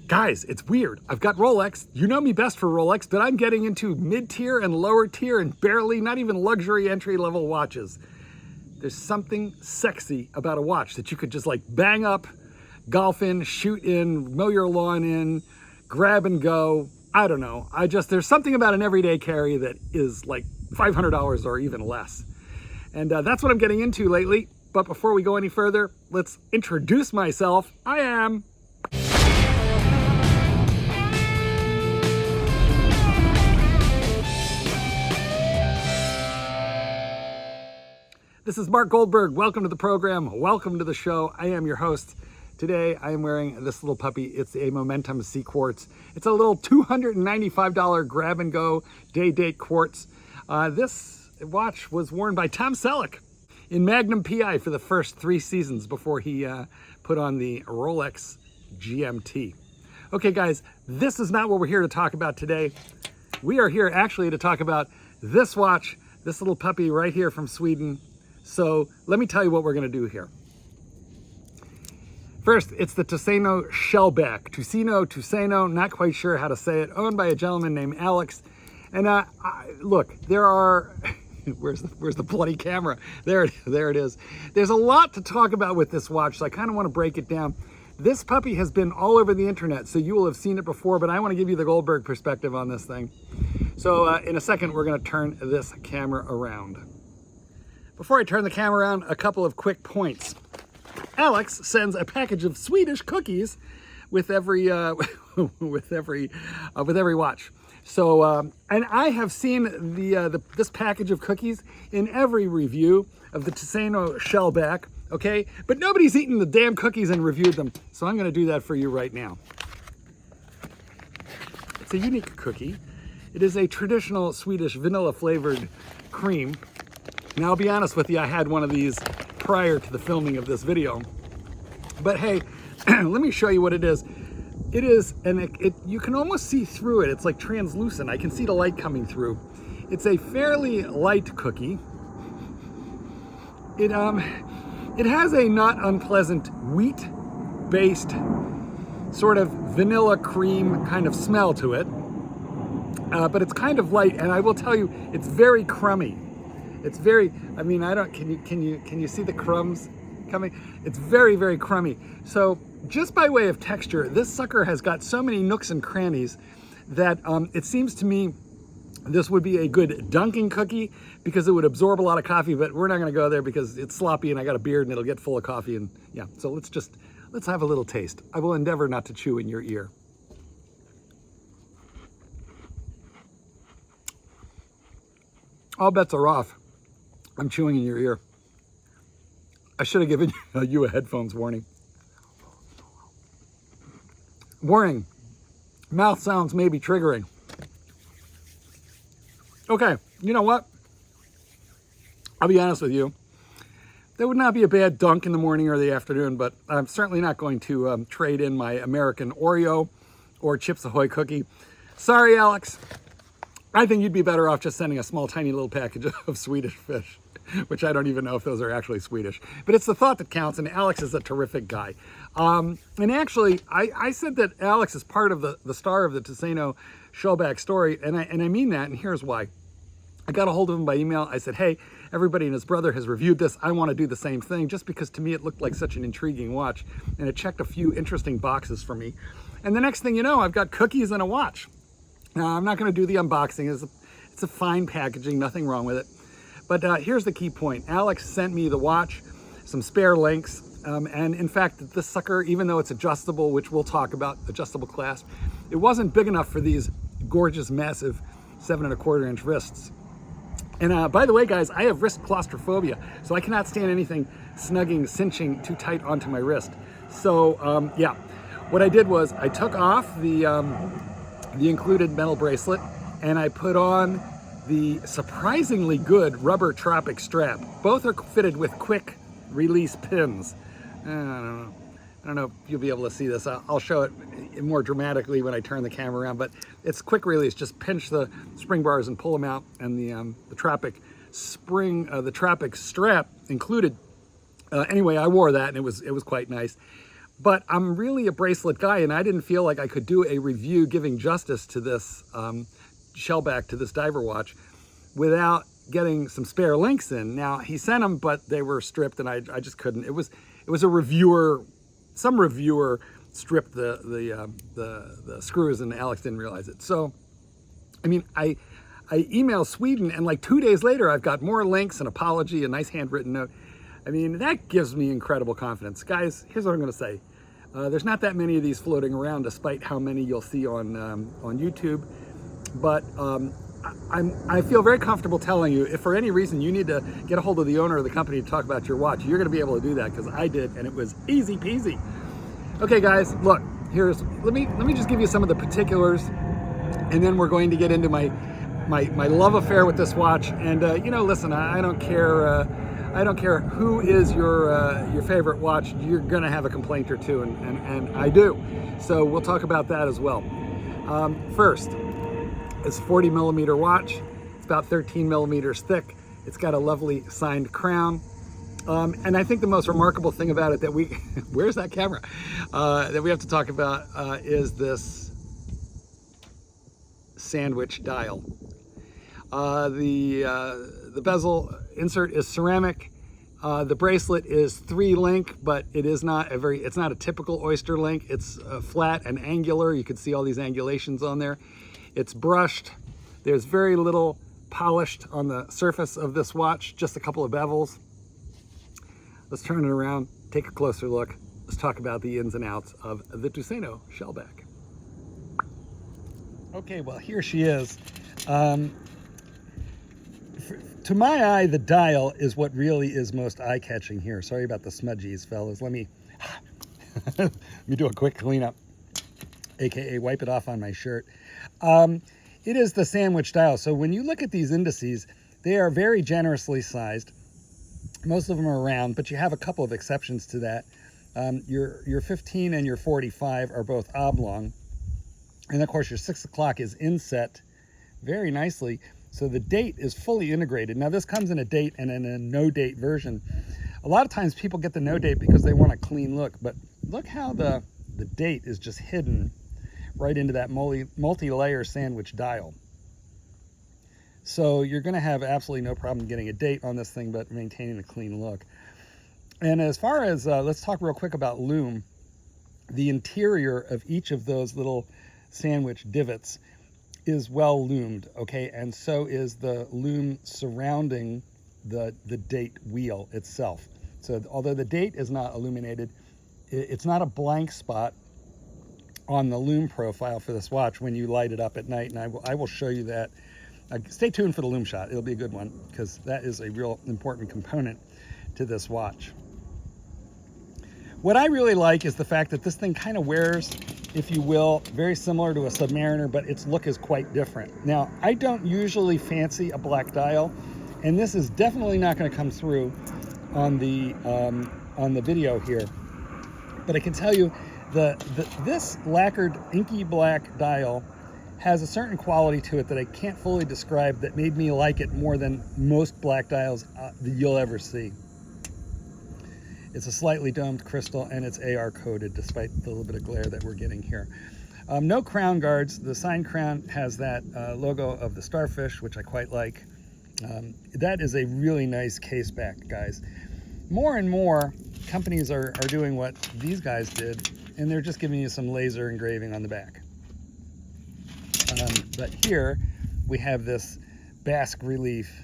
Guys, it's weird. I've got Rolex. You know me best for Rolex, but I'm getting into mid-tier and lower tier and barely, not even luxury entry-level watches. There's something sexy about a watch that you could just like bang up, golf in, shoot in, mow your lawn in, grab and go. I don't know. There's something about an everyday carry that is like $500 or even less. And that's what I'm getting into lately. But before we go any further, let's introduce myself. I am... This is Mark Goldberg. Welcome to the program. Welcome to the show. I am your host. Today, I am wearing this little puppy. It's a Momentum Sea Quartz. It's a little $295 grab and go day date quartz. This watch was worn by Tom Selleck in Magnum PI for the first 3 seasons before he put on the Rolex GMT. Okay, guys, this is not what we're here to talk about today. We are here actually to talk about this watch, this little puppy right here from Sweden. So let me tell you what we're going to do here. First, it's the Tuseno Shellback. Tuseno, not quite sure how to say it, owned by a gentleman named Alex. And look, there are, where's the bloody camera? There it is. There's a lot to talk about with this watch, so I kind of want to break it down. This puppy has been all over the internet, so you will have seen it before, but I want to give you the Goldberg perspective on this thing. So in a second, we're going to turn this camera around. Before I turn the camera around, a couple of quick points. Alex sends a package of Swedish cookies with every with every watch. So and I have seen this package of cookies in every review of the Tuseno Shellback. Okay, but nobody's eaten the damn cookies and reviewed them, so I'm going to do that for you right now. It's a unique cookie. It is a traditional Swedish vanilla flavored cream. Now, I'll be honest with you, I had one of these prior to the filming of this video. But hey, let me show you what it is. It is, and you can almost see through it. It's like translucent. I can see the light coming through. It's a fairly light cookie. It has a not unpleasant wheat-based sort of vanilla cream kind of smell to it. But it's kind of light, and I will tell you, it's very crummy. It's very, I mean, can you see the crumbs coming? It's very, very crummy. So just by way of texture, this sucker has got so many nooks and crannies that it seems to me this would be a good dunking cookie because it would absorb a lot of coffee, but we're not gonna go there because it's sloppy and I got a beard and it'll get full of coffee and yeah. So let's have a little taste. I will endeavor not to chew in your ear. All bets are off. I'm chewing in your ear. I should have given you a headphones warning. Warning, mouth sounds may be triggering. Okay, you know what? I'll be honest with you. That would not be a bad dunk in the morning or the afternoon, but I'm certainly not going to trade in my American Oreo or Chips Ahoy cookie. Sorry, Alex. I think you'd be better off just sending a small, tiny little package of Swedish fish, which I don't even know if those are actually Swedish. But it's the thought that counts, and Alex is a terrific guy. And actually, I said that Alex is part of the star of the Tuseno Shellback story, and I mean that, and here's why. I got a hold of him by email. I said, hey, everybody and his brother has reviewed this. I want to do the same thing, just because to me it looked like such an intriguing watch, and it checked a few interesting boxes for me. And the next thing you know, I've got cookies and a watch. Now, I'm not going to do the unboxing. It's a fine packaging, nothing wrong with it. But here's the key point. Alex sent me the watch, some spare links, and in fact, this sucker, even though it's adjustable, which we'll talk about, adjustable clasp, it wasn't big enough for these gorgeous, massive 7¼ inch wrists. And by the way, guys, I have wrist claustrophobia, so I cannot stand anything snugging, cinching too tight onto my wrist. So yeah, what I did was I took off the included metal bracelet, and I put on the surprisingly good rubber Tropic strap. Both are fitted with quick release pins. I don't know if you'll be able to see this. I'll show it more dramatically when I turn the camera around, but it's quick release. Just pinch the spring bars and pull them out, and the Tropic spring, the Tropic strap included. Anyway, I wore that, and it was quite nice. But I'm really a bracelet guy, and I didn't feel like I could do a review giving justice to this Shellback, to this diver watch, without getting some spare links in. Now, he sent them, but they were stripped, and I just couldn't. It was a reviewer, some reviewer stripped the screws, and Alex didn't realize it. So, I mean, I emailed Sweden, and like 2 days later, I've got more links, an apology, a nice handwritten note. I mean, that gives me incredible confidence. Guys, here's what I'm gonna say. There's not that many of these floating around, despite how many you'll see on YouTube. But I feel very comfortable telling you, if for any reason you need to get a hold of the owner of the company to talk about your watch, you're gonna be able to do that, because I did, and it was easy peasy. Okay, guys, look, let me just give you some of the particulars, and then we're going to get into my love affair with this watch. And you know, listen, I don't care. I don't care who is your favorite watch. You're gonna have a complaint or two, and I do. So we'll talk about that as well. First, it's a 40 millimeter watch. It's about 13 millimeters thick. It's got a lovely signed crown. And I think the most remarkable thing about it that we, where's that camera? That we have to talk about is this sandwich dial. The bezel insert is ceramic. The bracelet is 3-link, but it is not it's not a typical oyster link. It's flat and angular. You can see all these angulations on there. It's brushed. There's very little polished on the surface of this watch, just a couple of bevels. Let's turn it around, take a closer look. Let's talk about the ins and outs of the Tuseno Shellback. Okay, well, here she is. To my eye, the dial is what really is most eye-catching here. Sorry about the smudgies, fellas. Let me do a quick cleanup, aka wipe it off on my shirt. It is the sandwich dial. So when you look at these indices, they are very generously sized. Most of them are round, but you have a couple of exceptions to that. Your 15 and your 45 are both oblong. And of course, your 6 o'clock is inset very nicely. So the date is fully integrated. Now this comes in a date and in a no date version. A lot of times people get the no date because they want a clean look, but look how the date is just hidden right into that multi-layer sandwich dial. So you're gonna have absolutely no problem getting a date on this thing, but maintaining a clean look. And as far as, let's talk real quick about lume. The interior of each of those little sandwich divots is well lumed, okay? And so is the lume surrounding the date wheel itself. So although the date is not illuminated, it's not a blank spot on the lume profile for this watch when you light it up at night, and I will show you that. Stay tuned for the lume shot. It'll be a good one, because that is a real important component to this watch. What I really like is the fact that this thing kind of wears, if you will, very similar to a Submariner, but its look is quite different. Now, I don't usually fancy a black dial, and this is definitely not going to come through on the video here. But I can tell you, this lacquered inky black dial has a certain quality to it that I can't fully describe that made me like it more than most black dials that you'll ever see. It's a slightly domed crystal, and it's AR coated despite the little bit of glare that we're getting here. No crown guards. The sign crown has that logo of the starfish, which I quite like. That is a really nice case back, guys. More and more companies are doing what these guys did, and they're just giving you some laser engraving on the back. But here we have this bass relief.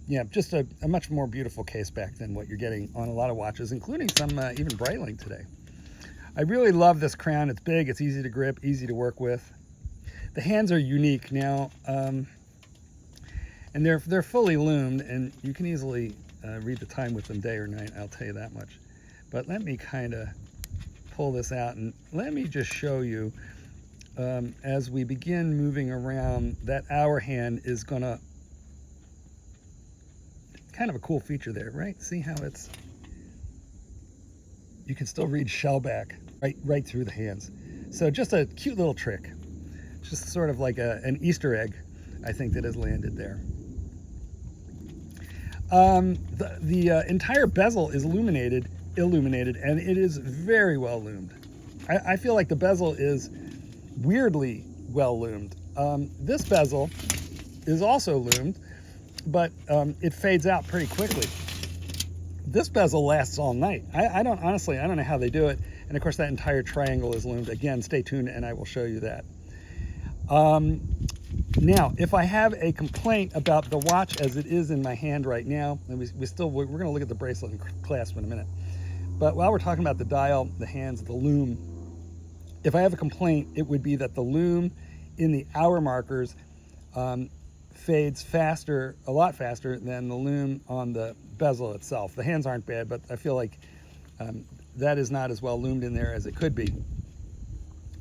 Yeah, just a much more beautiful case back than what you're getting on a lot of watches, including some even Breitling today. I really love this crown. It's big, it's easy to grip, easy to work with. The hands are unique now, and they're fully loomed, and you can easily read the time with them day or night, I'll tell you that much. But let me kind of pull this out, and let me just show you as we begin moving around, that hour hand is gonna, kind of a cool feature there, right? See how it's, you can still read Shellback right through the hands. So just a cute little trick, just sort of like an Easter egg, I think, that has landed there. The entire bezel is illuminated illuminated, and it is very well loomed. I feel like the bezel is weirdly well loomed. This bezel is also loomed, but it fades out pretty quickly. This bezel lasts all night. I don't know how they do it. And of course that entire triangle is loomed. Again, stay tuned and I will show you that. Now, if I have a complaint about the watch as it is in my hand right now, and we're going to look at the bracelet and clasp in a minute. But while we're talking about the dial, the hands, the loom, if I have a complaint, it would be that the loom in the hour markers fades faster, a lot faster than the loom on the bezel itself. The hands aren't bad, but I feel like that is not as well loomed in there as it could be.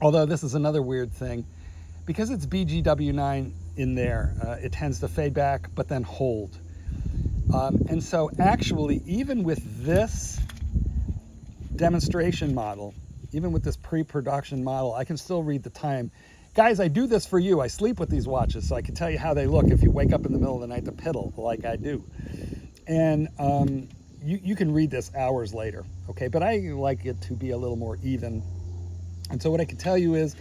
Although this is another weird thing. Because it's BGW9 in there, it tends to fade back, but then hold. And so actually, even with this demonstration model, even with this pre-production model, I can still read the time. Guys, I do this for you. I sleep with these watches, so I can tell you how they look if you wake up in the middle of the night to piddle like I do. And you can read this hours later, okay? But I like it to be a little more even. And so what I can tell you is,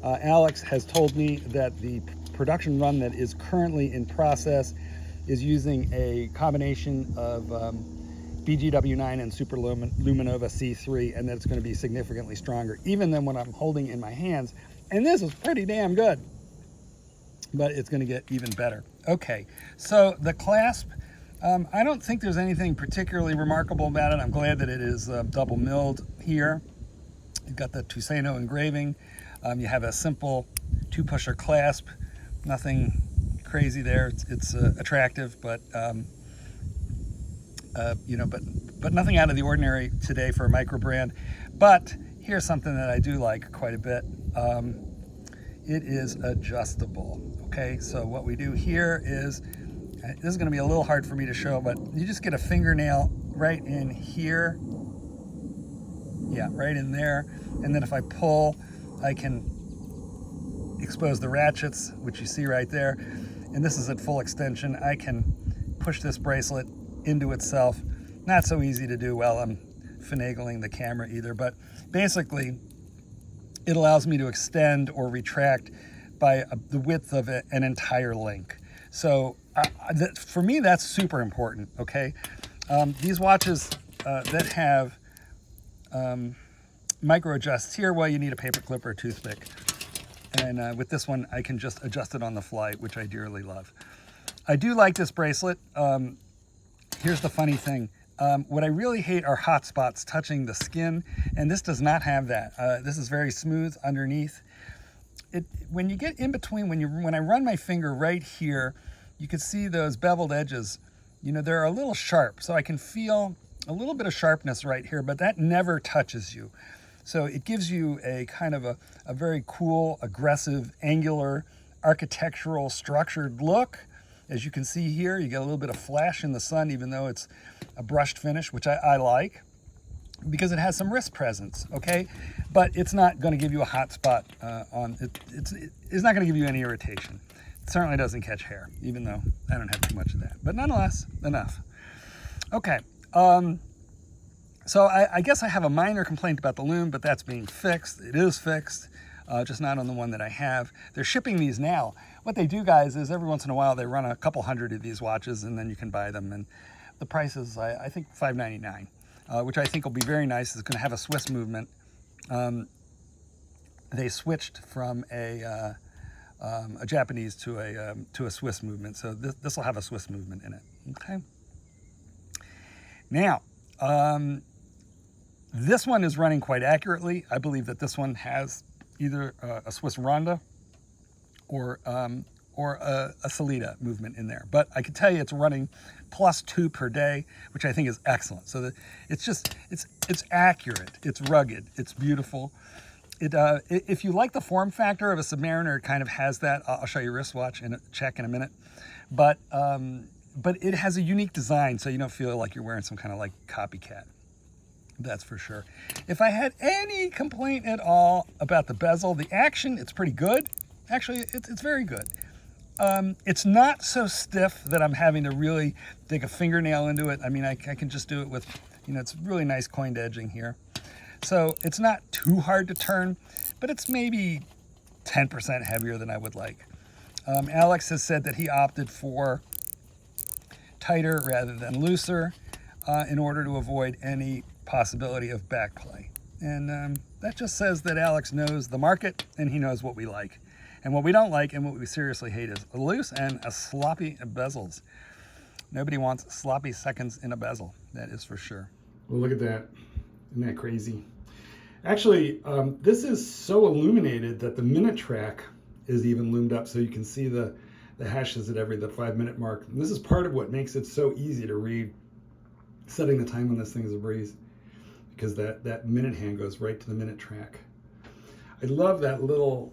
Alex has told me that the production run that is currently in process is using a combination of BGW9 and Super Luminova C3, and that it's going to be significantly stronger, even than what I'm holding in my hands. And this is pretty damn good, but it's going to get even better. Okay, so the clasp, I don't think there's anything particularly remarkable about it. I'm glad that it is double milled here. You've got the Tuseno engraving. You have a simple two-pusher clasp, nothing crazy there. It's attractive, but you know, but nothing out of the ordinary today for a microbrand. But here's something that I do like quite a bit. It is adjustable. Okay, so what we do here is, this is going to be a little hard for me to show, but you just get a fingernail right in here. Yeah, right in there, and then if I pull, I can expose the ratchets, which you see right there, and this is at full extension. I can push this bracelet into itself. Not so easy to do while I'm finagling the camera either, but basically it allows me to extend or retract by the width of an entire link. So for me, that's super important, okay? These watches that have micro adjusts here, well, you need a paper clip or a toothpick. And with this one, I can just adjust it on the fly, which I dearly love. I do like this bracelet. Here's the funny thing. What I really hate are hot spots touching the skin, and this does not have that. This is very smooth underneath. When you get in between, when I run my finger right here, you can see those beveled edges. You know, they're a little sharp, so I can feel a little bit of sharpness right here, but that never touches you. So it gives you a kind of a very cool, aggressive, angular, architectural, structured look. As you can see here, you get a little bit of flash in the sun, even though it's a brushed finish, which I like, because it has some wrist presence, okay? But it's not going to give you a hot spot on it. It's not going to give you any irritation. It certainly doesn't catch hair, even though I don't have too much of that. But nonetheless, enough. Okay. So I guess I have a minor complaint about the loom, but that's being fixed. It is fixed, just not on the one that I have. They're shipping these now. What they do, guys, is every once in a while they run a couple hundred of these watches, and then you can buy them. And the price is, I think, $5.99, which I think will be very nice. It's going to have a Swiss movement. They switched from a Japanese to a Swiss movement, so this will have a Swiss movement in it. Okay. Now, this one is running quite accurately. I believe that this one has either a Swiss Ronda or a Salida movement in there. But I can tell you it's running +2 per day, which I think is excellent. So that it's accurate, it's rugged, it's beautiful. If you like the form factor of a Submariner, it kind of has that. I'll show you a wristwatch and check in a minute. But it has a unique design, so you don't feel like you're wearing some kind of like copycat. That's for sure. If I had any complaint at all about the bezel, the action, it's pretty good. Actually, it's very good. It's not so stiff that I'm having to really dig a fingernail into it. I mean, I can just do it with You know, it's really nice coined edging here. So it's not too hard to turn, but it's maybe 10% heavier than I would like. Alex has said that he opted for tighter rather than looser in order to avoid any possibility of backplay. And that just says that Alex knows the market and he knows what we like. And what we don't like and what we seriously hate is a loose and a sloppy bezels. Nobody wants sloppy seconds in a bezel, that is for sure. Well, look at that. Isn't that crazy? Actually, this is so illuminated that the minute track is even loomed up, so you can see the hashes at the 5-minute mark. And this is part of what makes it so easy to read, setting the time on this thing is a breeze, because that minute hand goes right to the minute track. I love that little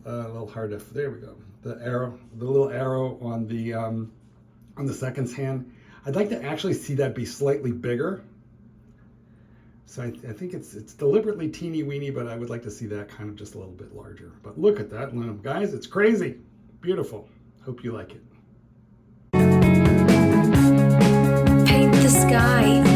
hard to, there we go, the little arrow on the seconds hand. I'd like to actually see that be slightly bigger. So I think it's deliberately teeny weeny, but I would like to see that kind of just a little bit larger. But look at that loom, guys, it's crazy. Beautiful. Hope you like it. Paint the sky.